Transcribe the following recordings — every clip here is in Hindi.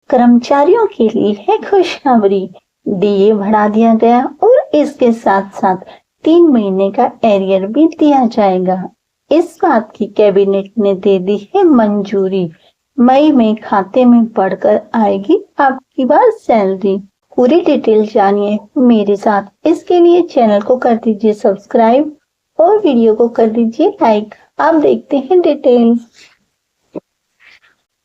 कर्मचारियों के लिए है खुशखबरी। डीए बढ़ा दिया गया और इसके साथ साथ 3 महीने का एरियर भी दिया जाएगा। इस बात की कैबिनेट ने दे दी है मंजूरी। मई में खाते में बढ़कर आएगी आपकी बार सैलरी। पूरी डिटेल जानिए मेरे साथ। इसके लिए चैनल को कर दीजिए सब्सक्राइब और वीडियो को कर दीजिए लाइक। आप देखते हैं डिटेल।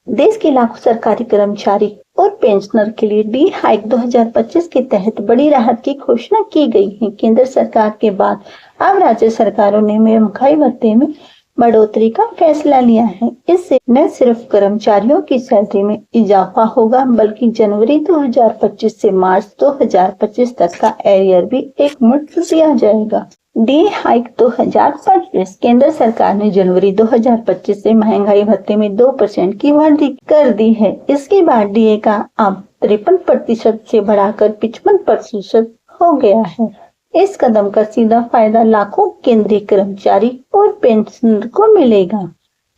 देश के लाखों सरकारी कर्मचारी और पेंशनर के लिए डी हाइक 2025 के तहत बड़ी राहत की घोषणा की गई है। केंद्र सरकार के बाद अब राज्य सरकारों ने महंगाई भत्ते में बढ़ोतरी का फैसला लिया है। इससे न सिर्फ कर्मचारियों की सैलरी में इजाफा होगा बल्कि जनवरी 2025 से मार्च 2025 तक का एरियर भी एक मुश्त दिया जाएगा। D hike 2025। केंद्र सरकार ने जनवरी 2025 से महंगाई भत्ते में 2% की वृद्धि कर दी है। इसके बाद डीए का अब 53% से बढ़ाकर 55% हो गया है। इस कदम का सीधा फायदा लाखों केंद्रीय कर्मचारी और पेंशनर को मिलेगा।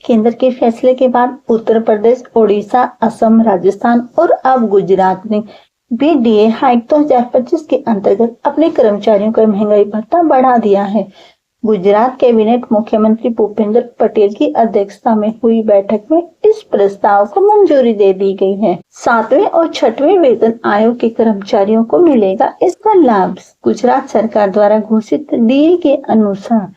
केंद्र के फैसले के बाद उत्तर प्रदेश, ओडिशा, असम, राजस्थान और अब गुजरात ने भी डीए हाइक 2025 के अंतर्गत अपने कर्मचारियों का महंगाई भत्ता बढ़ा दिया है। गुजरात कैबिनेट मुख्यमंत्री भूपेंद्र पटेल की अध्यक्षता में हुई बैठक में इस प्रस्ताव को मंजूरी दे दी गई है। 7वें और 6वें वेतन आयोग के कर्मचारियों को मिलेगा इसका लाभ। गुजरात सरकार द्वारा घोषित डीए के अनुसार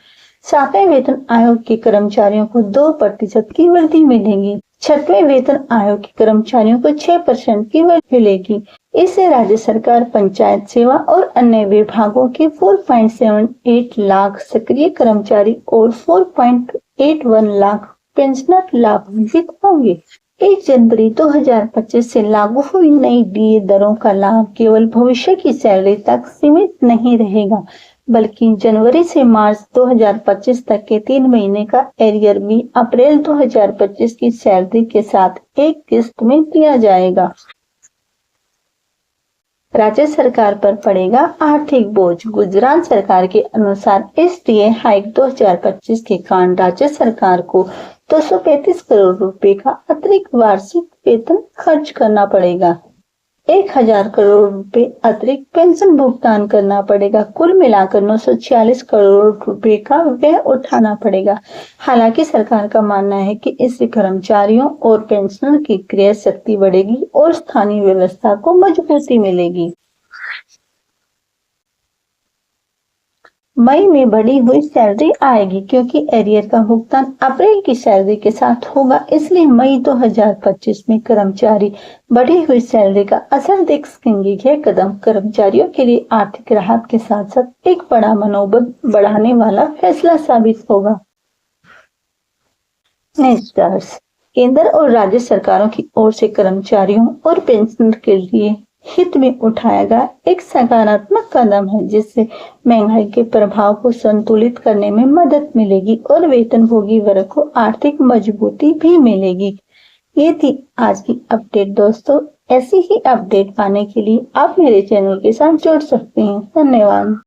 7वें वेतन आयोग के कर्मचारियों को 2% की वृद्धि मिलेगी। 6वें वेतन आयोग के कर्मचारियों को 6% की वृद्धि मिलेगी। इससे राज्य सरकार, पंचायत सेवा और अन्य विभागों के 4.78 लाख सक्रिय कर्मचारी और 4.81 लाख पेंशनर लाभान्वित होंगे। 1 जनवरी 2025 से लागू हुई नई डीए दरों का लाभ केवल भविष्य की सैलरी तक सीमित नहीं रहेगा बल्कि जनवरी से मार्च 2025 तक के 3 महीने का एरियर भी अप्रैल 2025 की सैलरी के साथ एक किस्त में दिया जाएगा। राज्य सरकार पर पड़ेगा आर्थिक बोझ। गुजरात सरकार के अनुसार इस डीए हाइक 2025 के कारण राज्य सरकार को 235 करोड़ रुपए का अतिरिक्त वार्षिक वेतन खर्च करना पड़ेगा। 1000 करोड़ रुपए अतिरिक्त पेंशन भुगतान करना पड़ेगा। कुल मिलाकर 946 करोड़ रुपए का व्यय उठाना पड़ेगा। हालांकि सरकार का मानना है कि इससे कर्मचारियों और पेंशनर की क्रय शक्ति बढ़ेगी और स्थानीय व्यवस्था को मजबूती मिलेगी। मई में बढ़ी हुई सैलरी आएगी क्योंकि एरियर का भुगतान अप्रैल की सैलरी के साथ होगा। इसलिए मई 2025 में कर्मचारी बढ़ी हुई सैलरी का असर देख सकेंगे। यह कदम कर्मचारियों के लिए आर्थिक राहत के साथ साथ एक बड़ा मनोबल बढ़ाने वाला फैसला साबित होगा। निष्कर्ष, केंद्र और राज्य सरकारों की ओर से कर्मचारियों और पेंशनर के लिए हित में उठाया गया एक सकारात्मक कदम है जिससे महंगाई के प्रभाव को संतुलित करने में मदद मिलेगी और वेतनभोगी वर्ग को आर्थिक मजबूती भी मिलेगी। ये थी आज की अपडेट दोस्तों। ऐसी ही अपडेट पाने के लिए आप मेरे चैनल के साथ जुड़ सकते हैं। धन्यवाद।